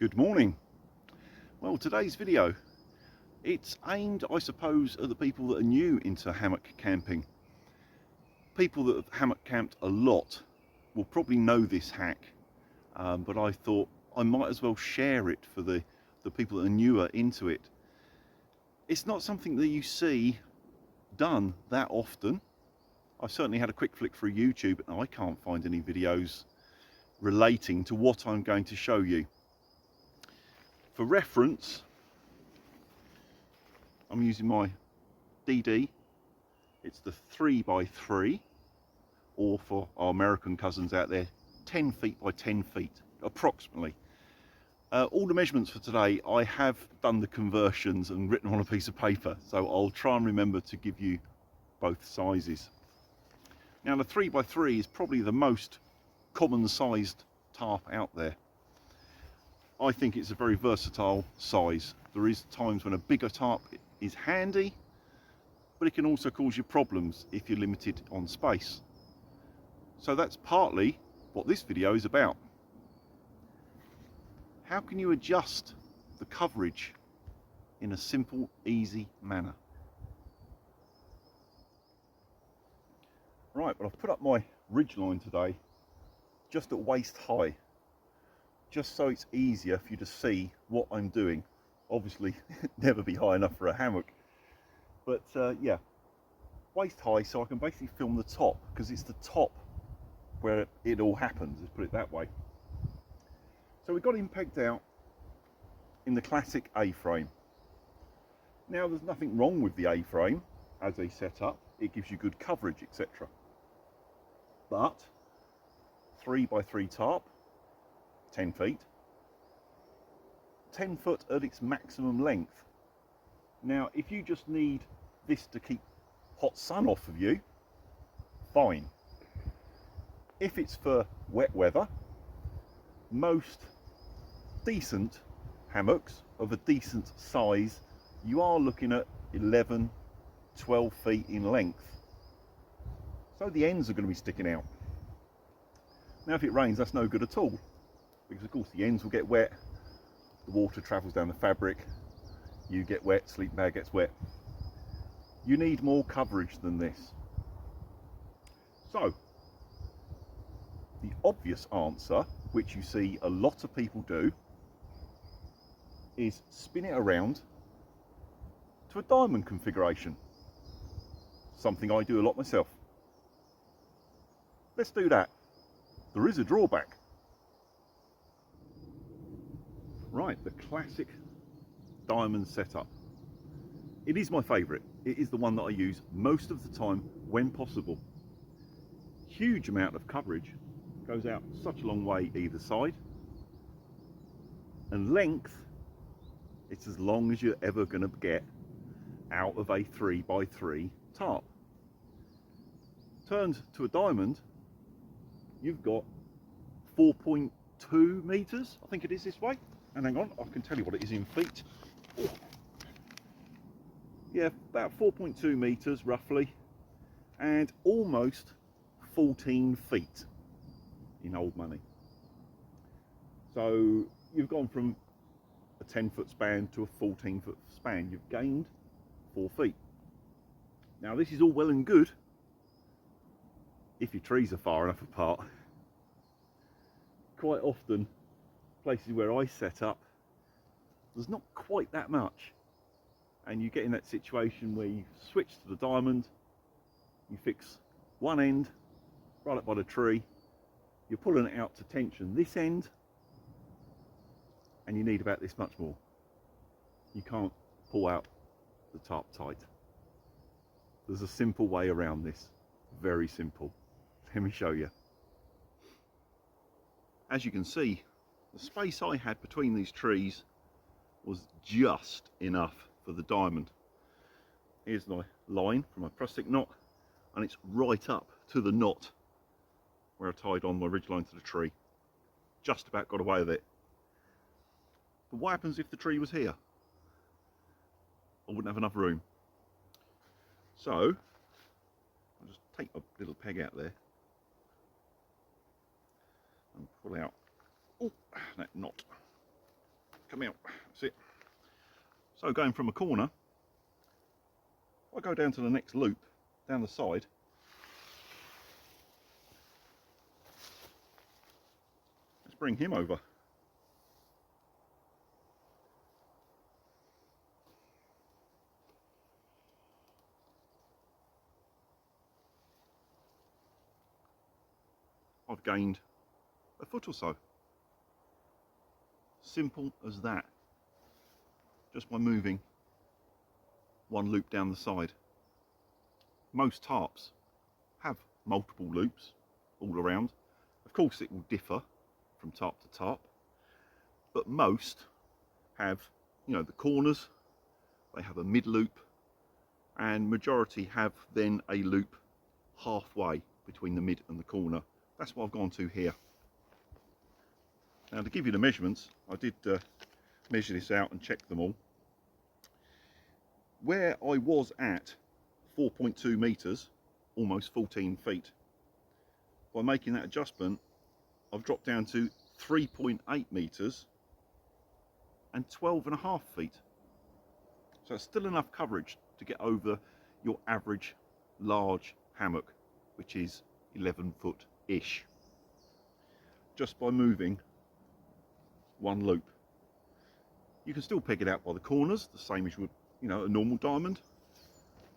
Good morning. Well, today's video, it's aimed, I suppose, at the people that are new into hammock camping. People that have hammock camped a lot will probably know this hack, but I thought I might as well share it for the people that are newer into it. It's not something that you see done that often. I certainly had a quick flick through YouTube and I can't find any videos relating to what I'm going to show you. For reference, I'm using my DD. It's the 3x3, or for our American cousins out there, 10 feet by 10 feet, approximately. All the measurements for today, I have done the conversions and written on a piece of paper, so I'll try and remember to give you both sizes. Now, the 3x3 is probably the most common sized tarp out there. I think it's a very versatile size. There is times when a bigger tarp is handy, but it can also cause you problems if you're limited on space. So that's partly what this video is about. How can you adjust the coverage in a simple, easy manner? Right, well, I've put up my ridge line today just at waist high, just so it's easier for you to see what I'm doing. Obviously, never be high enough for a hammock, but yeah, waist high, so I can basically film the top, because it's the top where it all happens, let's put it that way. So we've got him pegged out in the classic A-frame. Now, there's nothing wrong with the A-frame as a setup. It gives you good coverage, etc. But 3x3 tarp, 10 feet, 10 foot at its maximum length. Now, if you just need this to keep hot sun off of you, fine. If it's for wet weather, most decent hammocks of a decent size, you are looking at 11, 12 feet in length. So the ends are going to be sticking out. Now, if it rains, that's no good at all, because of course the ends will get wet, the water travels down the fabric, you get wet, sleeping bag gets wet. You need more coverage than this. So, the obvious answer, which you see a lot of people do, is spin it around to a diamond configuration. Something I do a lot myself. Let's do that. There is a drawback. Right, the classic diamond setup. It is my favourite. It is the one that I use most of the time when possible. Huge amount of coverage, goes out such a long way either side. And length, it's as long as you're ever going to get out of a 3x3 tarp. Turned to a diamond, you've got 4.2 meters, I think it is this way. And hang on, I can tell you what it is in feet. Oh. Yeah, about 4.2 meters roughly, and almost 14 feet in old money. So you've gone from a 10-foot span to a 14-foot span. You've gained 4 feet. Now, this is all well and good if your trees are far enough apart. Quite often, places where I set up, there's not quite that much, and you get in that situation where you switch to the diamond, you fix one end right up by the tree, you're pulling it out to tension this end, and you need about this much more. You can't pull out the tarp tight. There's a simple way around this, very simple. Let me show you. As you can see, the space I had between these trees was just enough for the diamond. Here's my line from my prusik knot, and it's right up to the knot where I tied on my ridge line to the tree. Just about got away with it. But what happens if the tree was here? I wouldn't have enough room. So I'll just take a little peg out there and pull out that knot. come out. That's it. So going from a corner, I go down to the next loop down the side. Let's bring him over. I've gained a foot or so. Simple as that. Just by moving one loop down the side. Most tarps have multiple loops all around. Of course it will differ from tarp to tarp, but most have, you know, the corners, they have a mid loop, and majority have then a loop halfway between the mid and the corner. That's what I've gone to here. Now to give you the measurements, I did measure this out and check them all. Where I was at 4.2 meters, almost 14 feet, by making that adjustment, I've dropped down to 3.8 meters and 12.5 feet. So it's still enough coverage to get over your average large hammock, which is 11 foot-ish, just by moving one loop. You can still peg it out by the corners, the same as you would, you know, a normal diamond.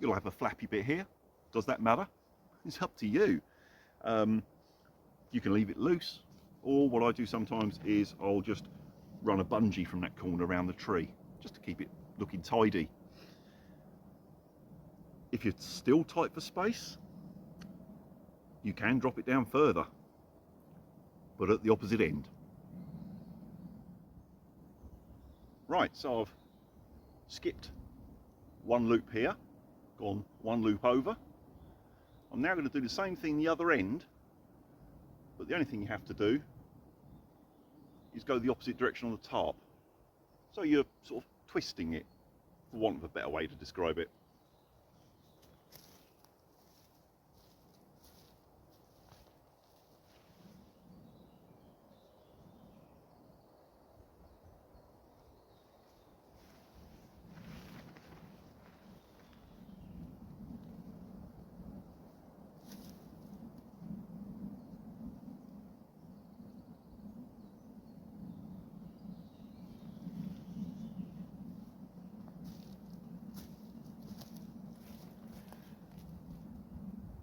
You'll have a flappy bit here. Does that matter? It's up to you. You can leave it loose, or what I do sometimes is I'll just run a bungee from that corner around the tree, just to keep it looking tidy. If you're still tight for space, you can drop it down further, but at the opposite end. Right, so I've skipped one loop here, gone one loop over. I'm now going to do the same thing the other end, but the only thing you have to do is go the opposite direction on the tarp. So you're sort of twisting it, for want of a better way to describe it.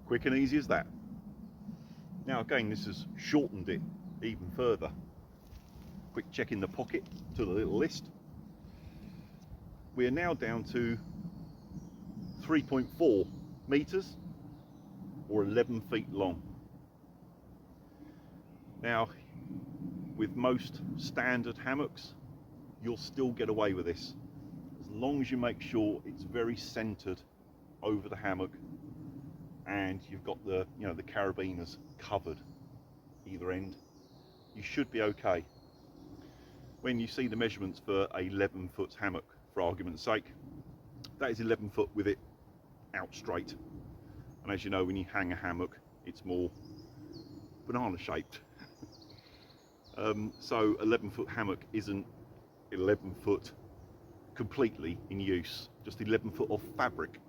Quick and easy as that. Now again, this has shortened it even further. Quick check in the pocket to the little list. We are now down to 3.4 meters or 11 feet long. Now, with most standard hammocks, you'll still get away with this, as long as you make sure it's very centered over the hammock and you've got the, you know, the carabiners covered either end. You should be okay. When you see the measurements for a 11 foot hammock, for argument's sake, that is 11 foot with it out straight. And as you know, when you hang a hammock, it's more banana shaped. So 11 foot hammock isn't 11 foot completely in use, just 11 foot of fabric.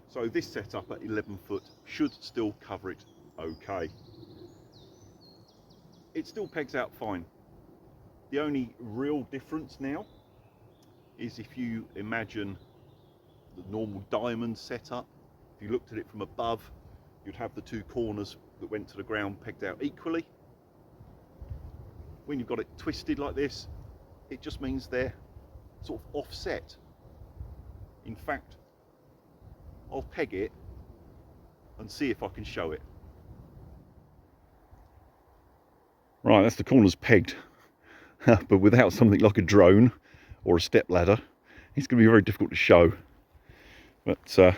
So this setup at 11 foot should still cover it okay. It still pegs out fine. The only real difference now is if you imagine the normal diamond setup. If you looked at it from above, you'd have the two corners that went to the ground pegged out equally. When you've got it twisted like this, it just means they're sort of offset. In fact, I'll peg it and see if I can show it. Right, that's the corners pegged, but without something like a drone or a step ladder, it's going to be very difficult to show. But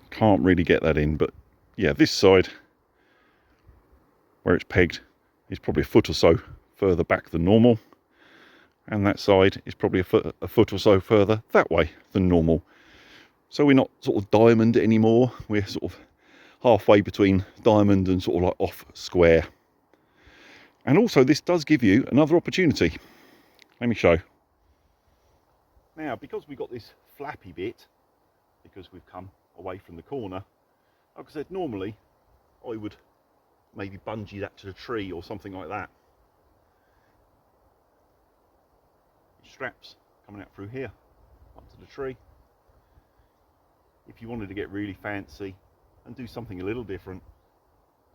can't really get that in. But yeah, this side where it's pegged is probably a foot or so further back than normal, and that side is probably a foot or so further that way than normal. So we're not sort of diamond anymore, we're sort of halfway between diamond and sort of like off square. And also this does give you another opportunity. Let me show. Now, because we've got this flappy bit, because we've come away from the corner, like I said, normally I would maybe bungee that to the tree or something like that. Straps coming out through here up to the tree. If you wanted to get really fancy and do something a little different,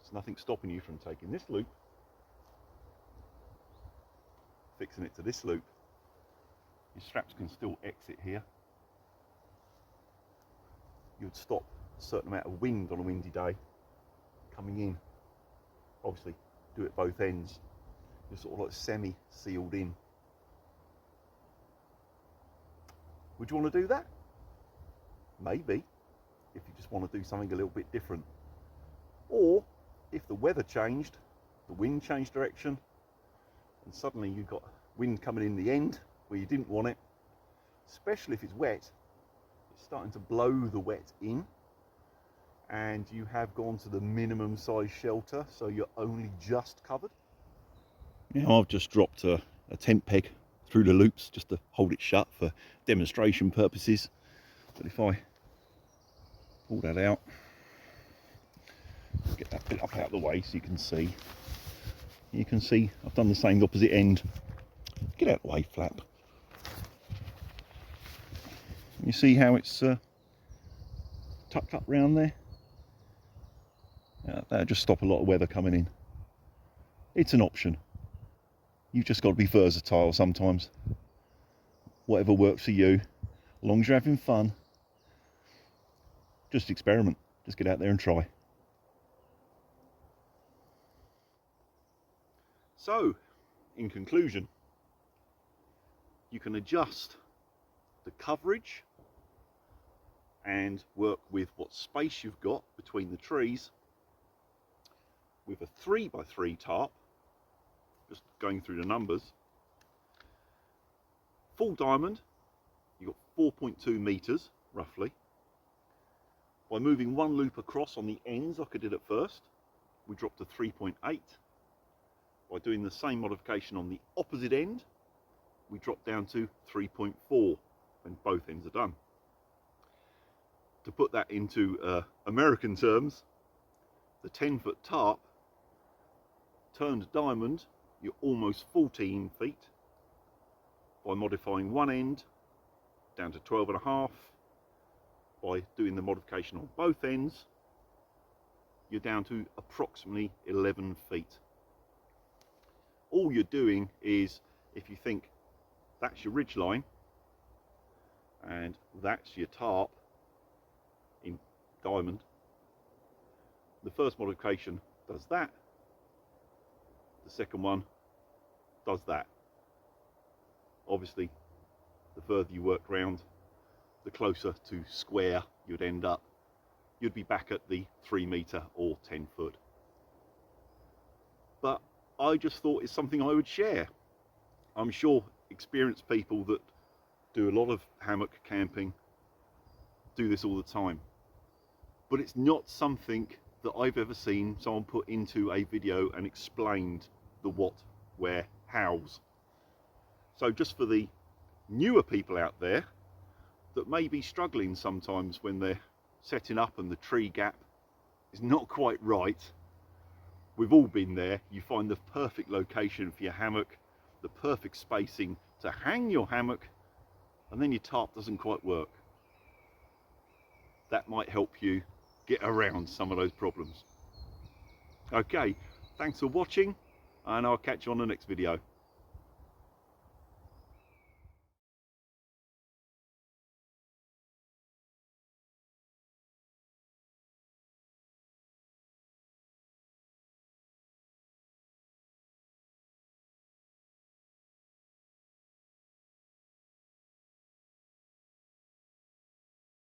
there's nothing stopping you from taking this loop, fixing it to this loop. Your straps can still exit here. You would stop a certain amount of wind on a windy day coming in. Obviously do it both ends. You're sort of like semi-sealed in. Would you want to do that? Maybe, if you just want to do something a little bit different. Or if the weather changed, the wind changed direction, and suddenly you've got wind coming in the end where you didn't want it, especially if it's wet, it's starting to blow the wet in, and you have gone to the minimum size shelter, so you're only just covered. Now I've just dropped a tent peg through the loops just to hold it shut for demonstration purposes. But if I pull that out, get that bit up out of the way so you can see I've done the same opposite end. Get out of the way, flap. You see how it's tucked up round there? That'll just stop a lot of weather coming in. It's an option. You've just got to be versatile sometimes. Whatever works for you, as long as you're having fun, just experiment. Just get out there and try. So, in conclusion, you can adjust the coverage and work with what space you've got between the trees with a 3x3 tarp. Just going through the numbers. Full diamond, you've got 4.2 meters roughly. By moving one loop across on the ends like I did at first, we dropped to 3.8. By doing the same modification on the opposite end, we dropped down to 3.4 when both ends are done. To put that into American terms, the 10-foot tarp turned diamond, you're almost 14 feet. By modifying one end down to 12.5, by doing the modification on both ends, you're down to approximately 11 feet. All you're doing is, if you think that's your ridge line and that's your tarp in diamond, the first modification does that, the second one does that. Obviously, the further you work round, the closer to square you'd end up. You'd be back at the 3 meter or 10 foot. But I just thought it's something I would share. I'm sure experienced people that do a lot of hammock camping do this all the time. But it's not something that I've ever seen someone put into a video and explained the what, where, hows. So just for the newer people out there that may be struggling sometimes when they're setting up and the tree gap is not quite right, we've all been there. You find the perfect location for your hammock, the perfect spacing to hang your hammock, and then your tarp doesn't quite work. That might help you get around some of those problems. Okay, thanks for watching, and I'll catch you on the next video.